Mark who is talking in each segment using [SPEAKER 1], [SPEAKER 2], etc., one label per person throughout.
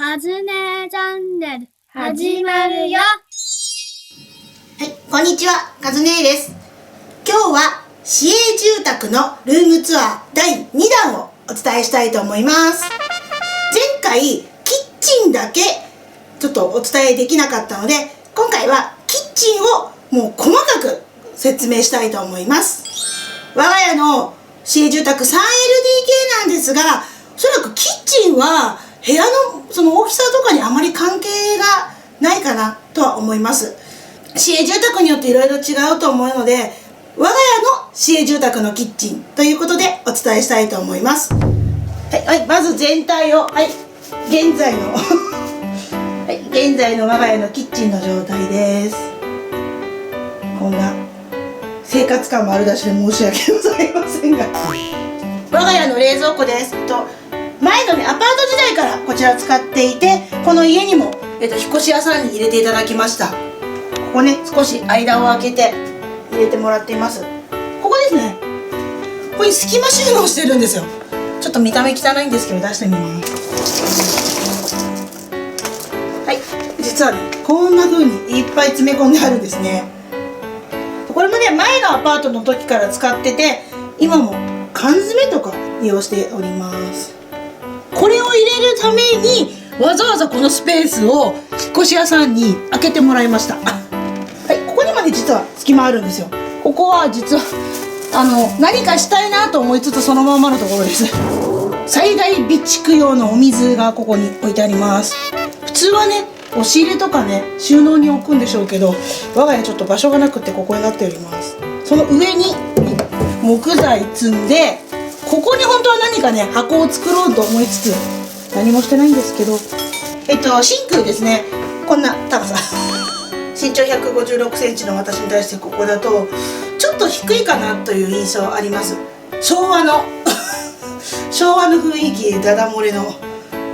[SPEAKER 1] カズネチャンネル始まるよ。
[SPEAKER 2] はい、こんにちは、カズネです。今日は市営住宅のルームツアー第2弾をお伝えしたいと思います。前回キッチンだけちょっとお伝えできなかったので、今回はキッチンをもう細かく説明したいと思います。我が家の市営住宅 3LDK なんですが、おそらくキッチンは部屋のその大きさとかにあまり関係がないかなとは思います。市営住宅によっていろいろ違うと思うので、我が家の市営住宅のキッチンということでお伝えしたいと思います。はい、まず全体を、現在の現在の我が家のキッチンの状態です。こんな生活感丸出しで申し訳ございませんが、我が家の冷蔵庫です。前のね、アパート時代からこちら使っていて、この家にも、引っ越し屋さんに入れていただきました。ここね、少し間を空けて入れてもらっています。ここですね、ここに隙間収納してるんですよ。ちょっと見た目汚いんですけど出してみます。はい、実はね、こんな風にいっぱい詰め込んであるんですね。これもね、前のアパートの時から使ってて、今も缶詰とか利用しております。これを入れるためにわざわざこのスペースを引っ越し屋さんに開けてもらいました。はい、ここにまで実は隙間あるんですよ。ここは実は何かしたいなと思いつつそのままのところです。災害備蓄用のお水がここに置いてあります。普通はね、押し入れとかね、収納に置くんでしょうけど、我が家ちょっと場所がなくてここになっております。その上に木材積んで、ここに本当は何かね、箱を作ろうと思いつつ何もしてないんですけど、シンクですね、こんな高さ身長156センチの私に対してここだとちょっと低いかなという印象あります。昭和の昭和の雰囲気ダダ漏れの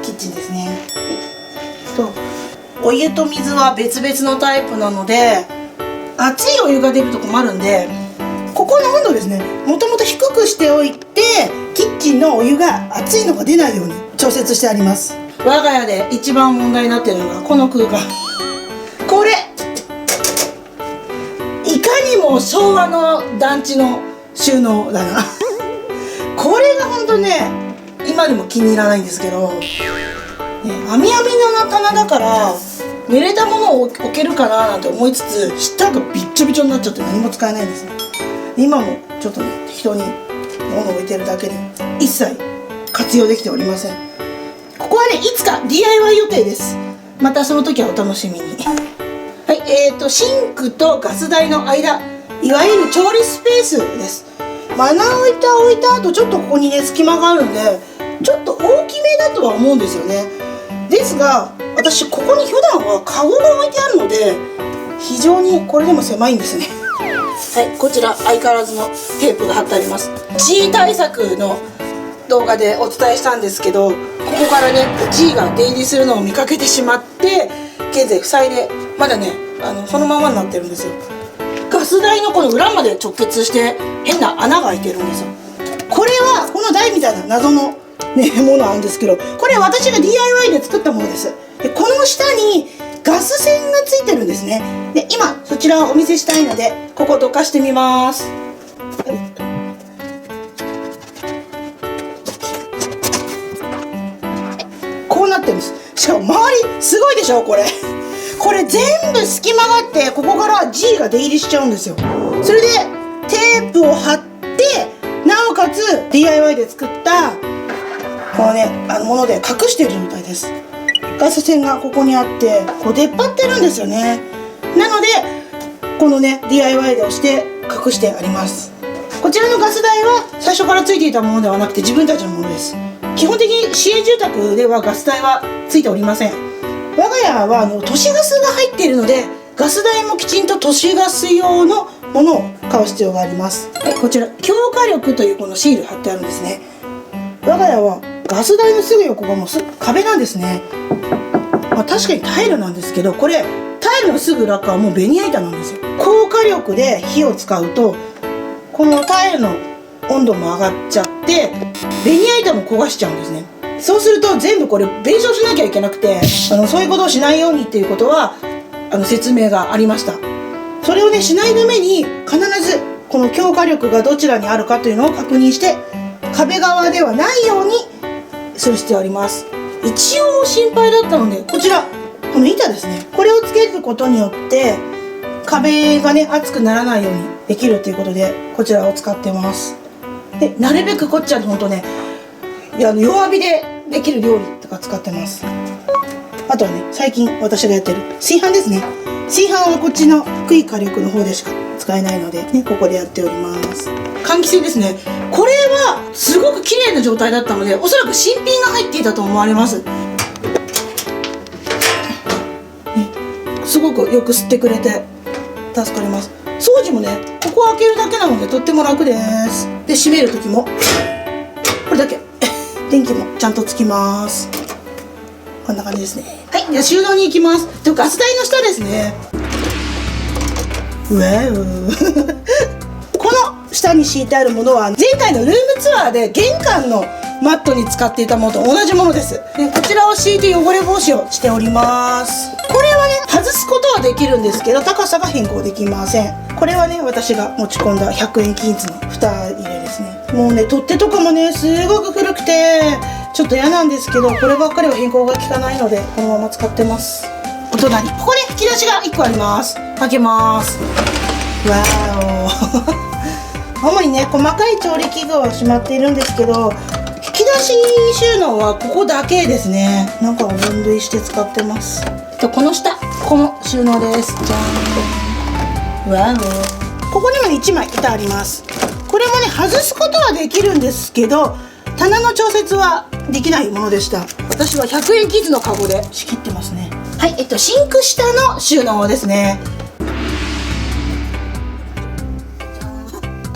[SPEAKER 2] キッチンですね。お湯と水は別々のタイプなので、熱いお湯が出ると困るんで、ここの温度ですね、もともと低くしておいて、キッチンのお湯が熱いのが出ないように調節してあります。我が家で一番問題になっているのがこの空間。これいかにも昭和の団地の収納だなこれがほんとね、今でも気に入らないんですけど、網網の棚だから濡れたものを置けるかななんて思いつつ、下がびっちょびちょになっちゃって何も使えないんですね。今もちょっとね、適当に物を置いてるだけで一切活用できておりません。ここはね、いつか DIY 予定です。またその時はお楽しみに。はい、シンクとガス台の間、いわゆる調理スペースです。マナー置いた後、ちょっとここにね、隙間があるんで、ちょっと大きめだとは思うんですよね。ですが、私ここに普段はカゴが置いてあるので、非常にこれでも狭いんですね。はい、こちら相変わらずのテープが貼ってあります。 G 対策の動画でお伝えしたんですけど、ここからね G が出入りするのを見かけてしまって、現在塞いでまだね、そのままになってるんですよ。ガス台のこの裏まで直結して変な穴が開いてるんですよ。これはこの台みたいな謎のね、ものなんですけど、これ私が DIY で作ったものです。で、この下にガス栓がついてるんですね。で、今そちらをお見せしたいので、ここどかしてみます。こうなってるんです。しかも周りすごいでしょ、これ全部隙間があって、ここから G が出入りしちゃうんですよ。それでテープを貼って、なおかつ DIY で作ったこのね、もので隠している状態です。ガス栓がここにあって、こう出っ張ってるんですよね。なのでこのね DIY で押して隠してあります。こちらのガス台は最初からついていたものではなくて、自分たちのものです。基本的に市営住宅ではガス台はついておりません。我が家は都市ガスが入っているので、ガス台もきちんと都市ガス用のものを買う必要があります。はい、こちら強化力というこのシール貼ってあるんですね。我が家はガス台のすぐ横がもう壁なんですね。確かにタイルなんですけど、これタイルのすぐ裏側はもうベニヤ板なんですよ。高火力で火を使うと、このタイルの温度も上がっちゃって、ベニヤ板も焦がしちゃうんですね。そうすると全部これ弁償しなきゃいけなくて、そういうことをしないようにっていうことは説明がありました。それをねしないために必ずこの強化力がどちらにあるかというのを確認して、壁側ではないようにする必要あります。一応心配だったので、こちらこの板ですね、これをつけることによって壁がね熱くならないようにできるということで、こちらを使ってます。でなるべくこっちはほんとね弱火でできる料理とか使ってます。あとはね、最近私がやってる炊飯ですね。炊飯はこっちの低い火力の方でしか使えないので、ね、ここでやっております。換気扇ですね。これはすごく綺麗な状態だったので、おそらく新品が入っていたと思われます。ね、すごくよく吸ってくれて助かります。掃除もね、ここを開けるだけなのでとっても楽です。で、閉める時もこれだけ電気もちゃんとつきます。こんな感じですね。はい、じゃあ収納に行きます。で、ガス台の下ですね。この下に敷いてあるものは前回のルームツアーで玄関のマットに使っていたものと同じものです。で、こちらを敷いて汚れ防止をしております。これはね、外すことはできるんですけど、高さが変更できません。これはね、私が持ち込んだ100円均一の蓋入れですね。もうね、取っ手とかもね、すごく古くてちょっと嫌なんですけど、こればっかりは変更が効かないのでこのまま使ってます。お隣、ここで引き出しが1個あります。開けます。わーお主にね、細かい調理器具はしまっているんですけど、引き出し収納はここだけですね。なんかを分類して使ってます。この下、この収納です。じゃーん。わお。ここにも1枚板あります。これもね、外すことはできるんですけど、棚の調節はできないものでした。私は100円キッズのカゴで仕切ってますね。はい、シンク下の収納ですね。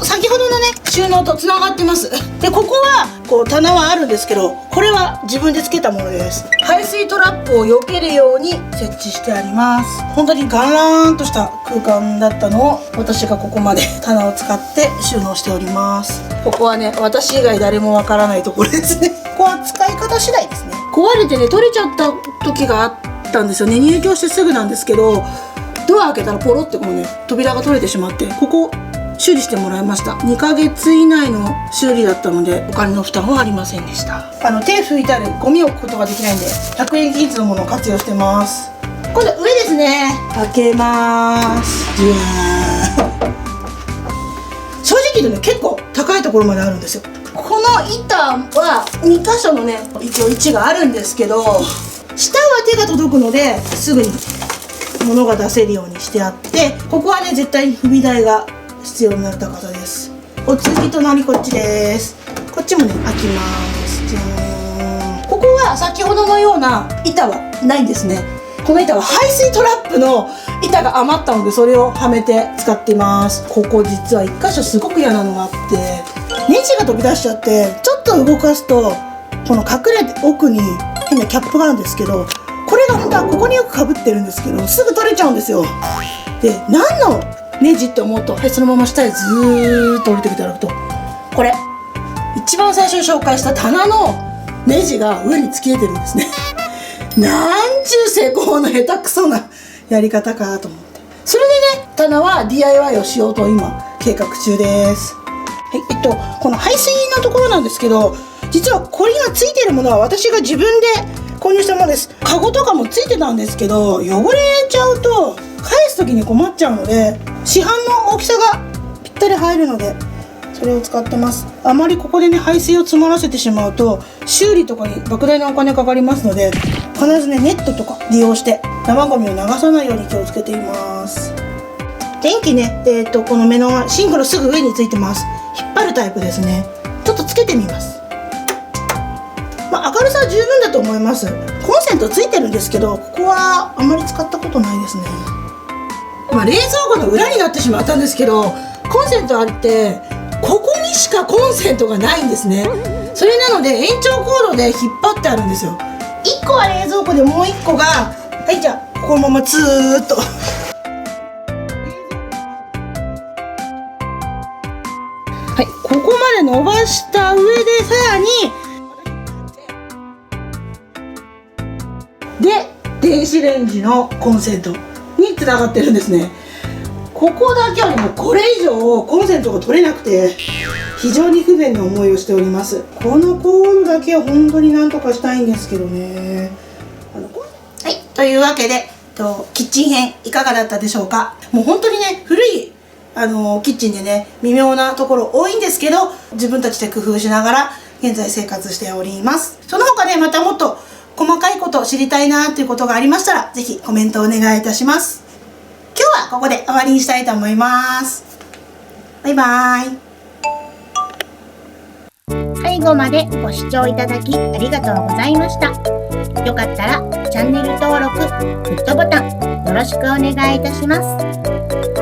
[SPEAKER 2] 先ほどのね、収納とつながってます。で、ここはこう棚はあるんですけど、これは自分でつけたものです。排水トラップを避けるように設置してあります。本当にガラーンとした空間だったのを、私がここまで棚を使って収納しております。ここはね、私以外誰もわからないところですね。ここは使い方次第ですね。壊れてね、取れちゃった時があったんですよね。入居してすぐなんですけど、ドア開けたらポロってこうね、扉が取れてしまって、ここ修理してもらいました。2ヶ月以内の修理だったので、お金の負担はありませんでした。手拭いたりゴミを置くことができないんで、100円均一のものを活用してます。今度上ですね。開けます。正直言うとね、結構高いところまであるんですよ。この板は2箇所のね、一応位置があるんですけど、下は手が届くのですぐに物が出せるようにしてあって、ここはね、絶対に踏み台が必要になる高さです。お次、隣こっちです。こっちもね、開きます。じゃーん。ここは先ほどのような板はないんですね。この板は排水トラップの板が余ったので、それをはめて使っています。ここ実は1箇所すごく嫌なのがあって、ネジが飛び出しちゃって、ちょっと動かすとこの隠れて奥に変なキャップがあるんですけど、これが本当はここによくかぶってるんですけど、すぐ取れちゃうんですよ。で、何のネジって思うと、はい、そのまま下へずーっと降りてきていただくと、これ一番最初に紹介した棚のネジが上に突き出てるんですね。なんちゅう施工の下手くそなやり方かと思って、それでね、棚は DIY をしようと今計画中です。はい、この排水のところなんですけど、実はこれがついてるものは私が自分で購入したものです。カゴとかもついてたんですけど、汚れちゃうと返す時に困っちゃうので、市販の大きさがぴったり入るのでそれを使ってます。あまりここでね、排水を詰まらせてしまうと修理とかに莫大なお金かかりますので、必ずね、ネットとか利用して生ゴミを流さないように気をつけています。電気ね、この目のシンクのすぐ上についてます。引っ張るタイプですね。ちょっとつけてみます。明るさは十分だと思います。コンセントついてるんですけど、ここはあまり使ったことないですね。冷蔵庫の裏になってしまったんですけど、コンセントあってここにしかコンセントがないんですね。それなので延長コードで引っ張ってあるんですよ。1個は冷蔵庫で、もう1個が、はい、じゃあこのままずーっとはい、ここまで伸ばした上で、さらにで電子レンジのコンセントにつながってるんですね。ここだけはもうこれ以上コンセントが取れなくて非常に不便な思いをしております。このコードだけは本当になんとかしたいんですけどね。はい、というわけでキッチン編いかがだったでしょうか。もう本当にね、古いキッチンでね、微妙なところ多いんですけど、自分たちで工夫しながら現在生活しております。その他ね、またもっと細かいことを知りたいなっていうことがありましたら、ぜひコメントお願いいたします。今日はここで終わりにしたいと思います。バイバーイ。
[SPEAKER 1] 最後までご視聴いただきありがとうございました。よかったらチャンネル登録、グッドボタンよろしくお願いいたします。